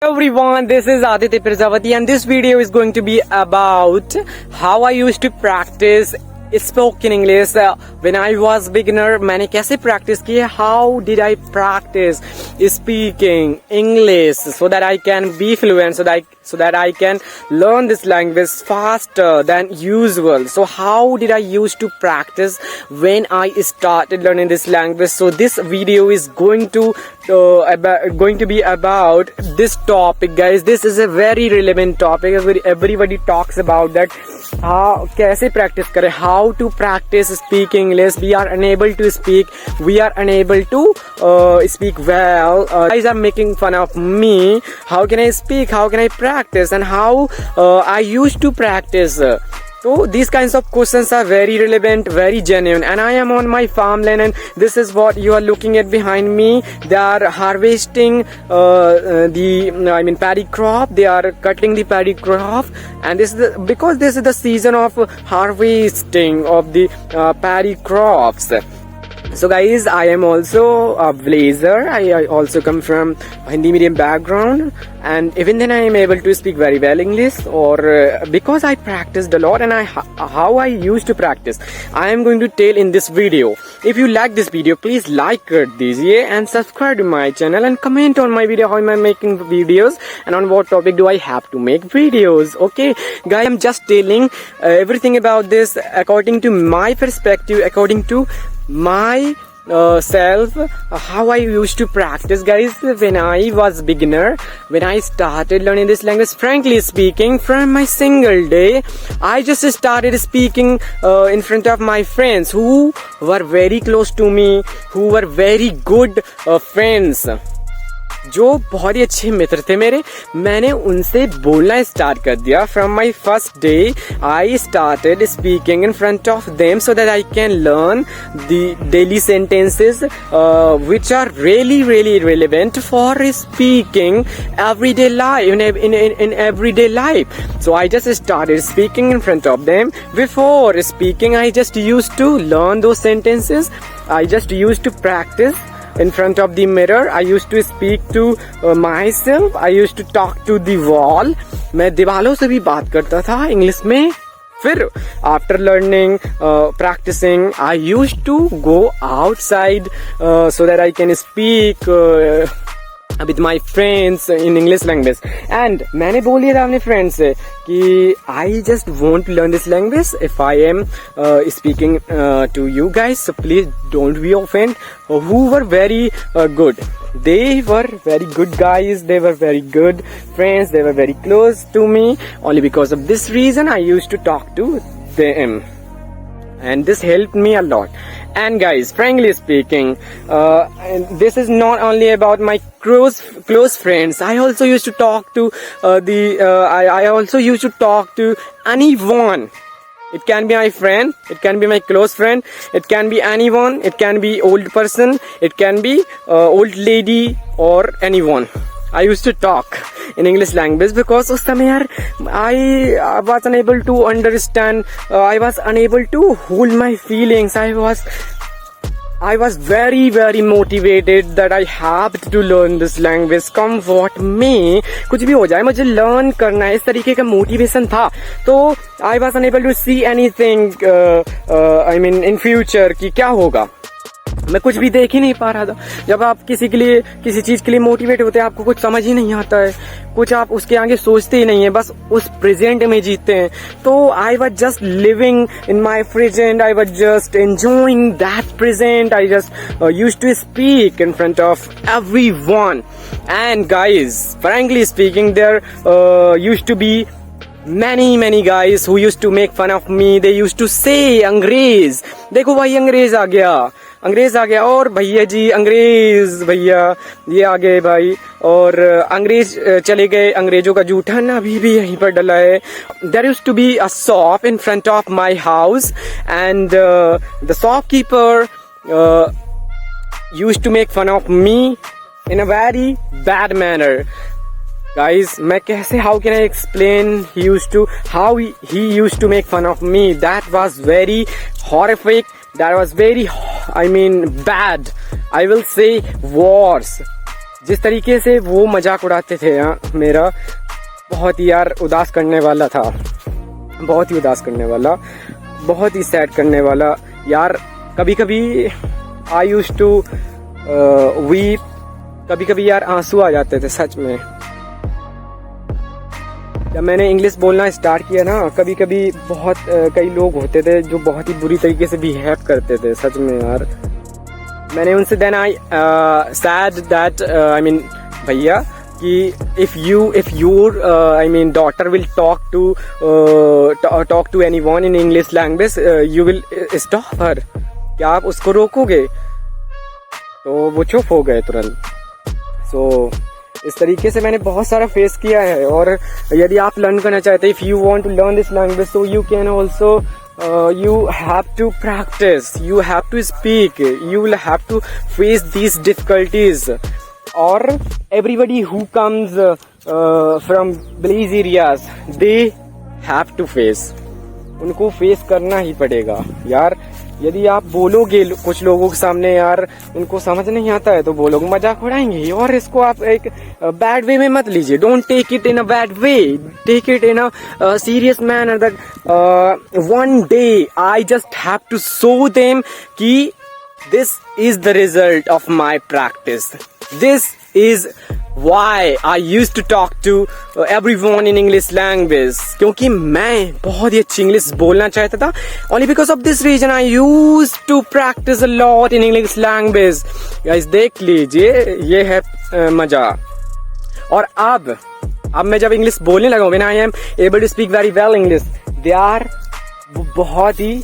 Everyone, this is Aditya Prajapati and this video is going to be about how I used to practice spoken English when I was beginner. मैंने कैसे practice किया? How did I practice speaking English so that I can be fluent, so that I can learn this language faster than usual. So how did I used to practice when I started learning this language? So this video is going to be about this topic, guys. This is a very relevant topic. Everybody talks about that. कैसे practice करें? How to practice speaking English? We are unable to speak. We are unable to speak well. Guys are making fun of me. How can I speak? How can I practice? And how I used to practice. So these kinds of questions are very relevant, very genuine. And I am on my farmland, and this is what you are looking at behind me. They are harvesting paddy crop. They are cutting the paddy crop, and this is because this is the season of harvesting of the paddy crops. So guys, I am also a blazer. I also come from Hindi medium background, and even then I am able to speak very well English, or because I practiced a lot. And how I used to practice, I am going to tell in this video. If you like this video, please like कर दीजिए and subscribe to my channel and comment on my video how am I making videos and on what topic do I have to make videos. Okay guys, I'm just telling everything about this according to my perspective, according to my self, how I used to practice, guys, when I was beginner, when I started learning this language. Frankly speaking, from my single day, I just started speaking in front of my friends who were very close to me, who were very good friends, जो बहुत ही अच्छे मित्र थे मेरे. मैंने उनसे बोलना start कर दिया. From my first day I started speaking in front of them so that I can learn the daily sentences which are really relevant for speaking everyday life, in everyday life. So I just started speaking in front of them. Before speaking, I just used to learn those sentences. I just used to practice in front of the mirror. I used to speak to myself. I used to talk to the wall. मैं दीवालों से भी बात करता था English में. फिर after learning, practicing, I used to go outside so that I can speak with my friends in English language. And मैंने बोल दिया था अपने friends से कि I just want to learn this language. If I am speaking to you guys, so please don't be offended. Who were very good. They were very good guys. They were very good friends. They were very close to me. Only because of this reason, I used to talk to them. And this helped me a lot. And guys, frankly speaking, this is not only about my close friends. I also used to talk to I also used to talk to anyone. It can be my friend, it can be my close friend, it can be anyone, it can be old person, it can be old lady or anyone. I used to talk in English language because उस समय यार I was unable to understand, I was unable to hold my feelings. I was very motivated that I have to learn this language. Come what may, कुछ भी हो जाए मुझे learn करना है, इस तरीके का motivation था. तो I was unable to see anything in future कि क्या होगा. मैं कुछ भी देख ही नहीं पा रहा था. जब आप किसी चीज के लिए मोटिवेट होते हैं, आपको कुछ समझ ही नहीं आता है, कुछ आप उसके आगे सोचते ही नहीं है, बस उस प्रेजेंट में जीते हैं. तो I was just living in my present. I was just enjoying that present. I just used to speak in front of everyone. And guys, frankly speaking, there used to be many guys who used to make fun of me. They used to say, अंग्रेज देखो भाई, अंग्रेज आ गया, और भैया जी अंग्रेज भैया ये आ गए भाई, और अंग्रेज चले गए, अंग्रेजों का जूठा ना अभी भी यहीं पर डला है. There used to be a shop in front of my house, and the shopkeeper used to make fun of me in a very bad manner. Guys, मैं कैसे, how can I explain how he used to make fun of me? That was very horrific. That was very, bad. I will say worse. जिस तरीके से वो मजाक उड़ाते थे मेरा, बहुत ही यार उदास करने वाला था, बहुत ही उदास करने वाला, बहुत ही सैड करने वाला यार। कभी कभी आई यूज्ड टू वीप, कभी कभी यार आंसू आ जाते थे सच में। जब मैंने इंग्लिश बोलना स्टार्ट किया ना, कभी कभी बहुत कई लोग होते थे जो बहुत ही बुरी तरीके से बिहेव करते थे सच में यार। मैंने उनसे then I said that I mean भैया कि if your I mean daughter will talk to anyone in English language you will stop her, क्या आप उसको रोकोगे? तो वो चुप हो गए तुरंत। सो इस तरीके से मैंने बहुत सारा फेस किया है। और यदि आप लर्न करना चाहते हैं, if you want to learn this language, so you can also you have to practice, you have to speak, you will have to face these difficulties. Or everybody who comes from village areas, they have to face, उनको face करना ही पड़ेगा यार। यदि आप बोलोगे कुछ लोगों के सामने यार, उनको समझ नहीं आता है तो वो लोग मजाक उड़ाएंगे। और इसको आप एक बैड वे में मत लीजिए, don't take it in a bad way, take it in a serious manner that one day I just have to show them कि this is the result of my practice, this is why I used to talk to everyone in English language, क्योंकि मैं बहुत ही अच्छी English बोलना चाहता था। Only because of this reason I used to practice a lot in English language. Guys देख लीजिए, ये है मजा। और अब मैं जब इंग्लिश बोलने लगा, when I am able to speak very well English, they are बहुत ही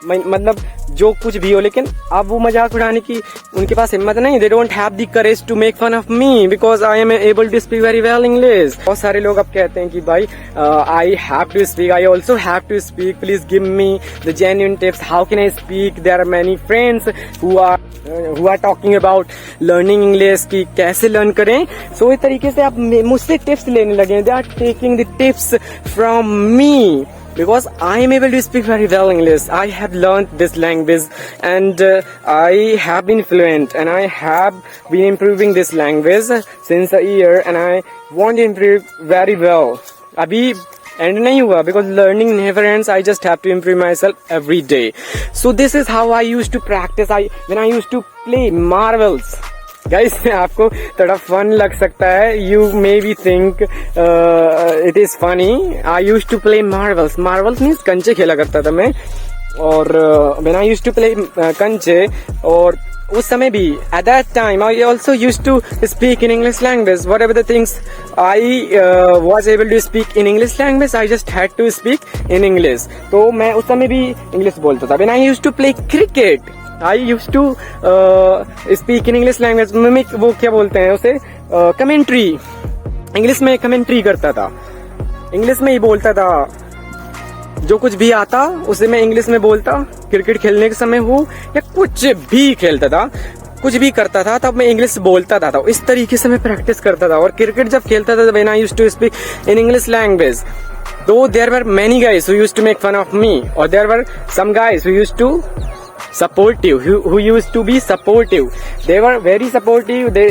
मतलब जो कुछ भी हो, लेकिन अब वो मजाक उड़ाने की उनके पास हिम्मत नहीं। They don't have the courage to make fun of me because I am able to speak very well English. बहुत सारे लोग अब कहते हैं कि भाई I have to speak, I also have to speak, please give me the genuine tips, how can I speak. There are many friends who are talking about learning English की कैसे लर्न करें। सो इस तरीके से आप मुझसे टिप्स लेने लगे, they are taking the tips from me because I am able to speak very well English. I have learned this language and I have been fluent and I have been improving this language since a year and I want to improve very well. अभी end नहीं हुआ because learning never ends. I just have to improve myself every day. So this is how I used to practice. When I used to play marbles. Guys आपको थोड़ा fun लग सकता है, you may be think it is funny. I use to play marbles, marbles means कंचे खेला करता था मैं। और when I use to play कंचे, और उस समय भी at that time I also use to speak in English language. Whatever the things I was able to speak in English language, I just had to speak in English. तो मैं उस समय भी इंग्लिश बोलता था। When I use to play cricket, I use to speak in English language. Mimic, वो क्या बोलते हैं उसे, कमेंट्री, इंग्लिश में कमेंट्री करता था, इंग्लिश में ही बोलता था। जो कुछ भी आता उसे मैं इंग्लिश में बोलता। क्रिकेट खेलने के समय हो या कुछ भी खेलता था, कुछ भी करता था, तब मैं इंग्लिश बोलता था। तो इस तरीके से मैं प्रैक्टिस करता था। और क्रिकेट जब खेलता था, when I used to speak in English language, though there were many guys who used to make fun of me, or there were some guys who used to supportive, who used to be supportive. They were very supportive. They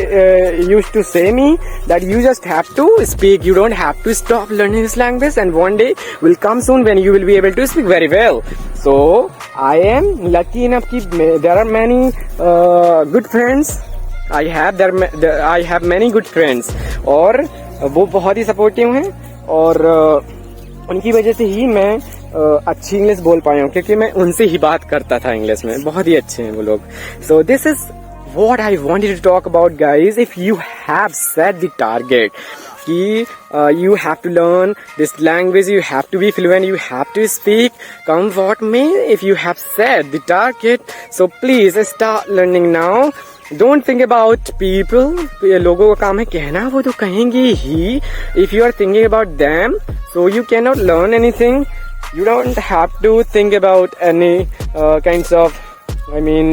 used to say me that you just have to speak, you don't have to stop learning this language, and one day will come soon when you will be able to speak very well. So I am lucky enough that there are many good friends. I have many good friends, और वो बहुत ही supportive हैं, और उनकी वजह से ही मैं अच्छी इंग्लिश बोल पाया हूँ, क्योंकि मैं उनसे ही बात करता था इंग्लिश में। बहुत ही अच्छे हैं वो लोग। So this is what I wanted to talk about, guys. If you have set the target कि you have to learn this language, you have to be fluent, you have to speak, come what may, if you have set the target, so please start learning now. Don't think about people. लोगों का काम है कहना, वो तो कहेंगे ही। If you are thinking about them, so you cannot learn anything. You don't have to think about any kinds of, I mean,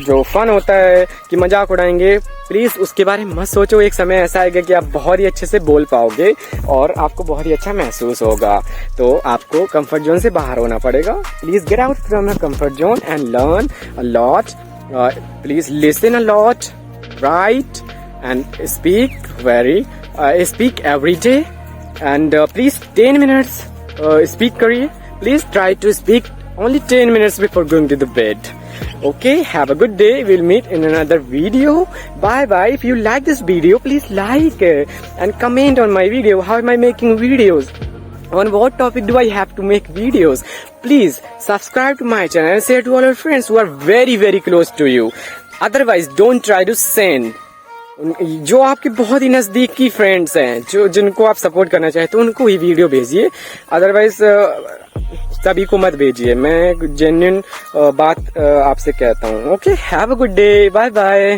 जो fun होता है कि मजाक उड़ाएंगे, प्लीज उसके बारे में मत सोचो। एक समय ऐसा आएगा कि आप बहुत ही अच्छे से बोल पाओगे और आपको बहुत ही अच्छा महसूस होगा। तो आपको कंफर्ट जोन से बाहर होना पड़ेगा। Please get out from your comfort zone and learn a lot. Please listen a lot write and speak every day, and please 10 minutes speak करिए. Please try to speak only 10 minutes before going to the bed. Okay, have a good day. We'll meet in another video. Bye bye. If you like this video, please like and comment on my video. How am I making videos? On what topic do I have to make videos? Please subscribe to my channel and share to all your friends who are very very close to you. Otherwise, don't try to send. जो आपके बहुत ही नजदीकी friends हैं, जो जिनको आप support करना चाहते हो, उनको ही वीडियो भेजिए. अदरवाइज सभी को मत भेजिए. मैं जेन्युइन बात आपसे कहता हूँ. Okay, have a good day. Bye bye.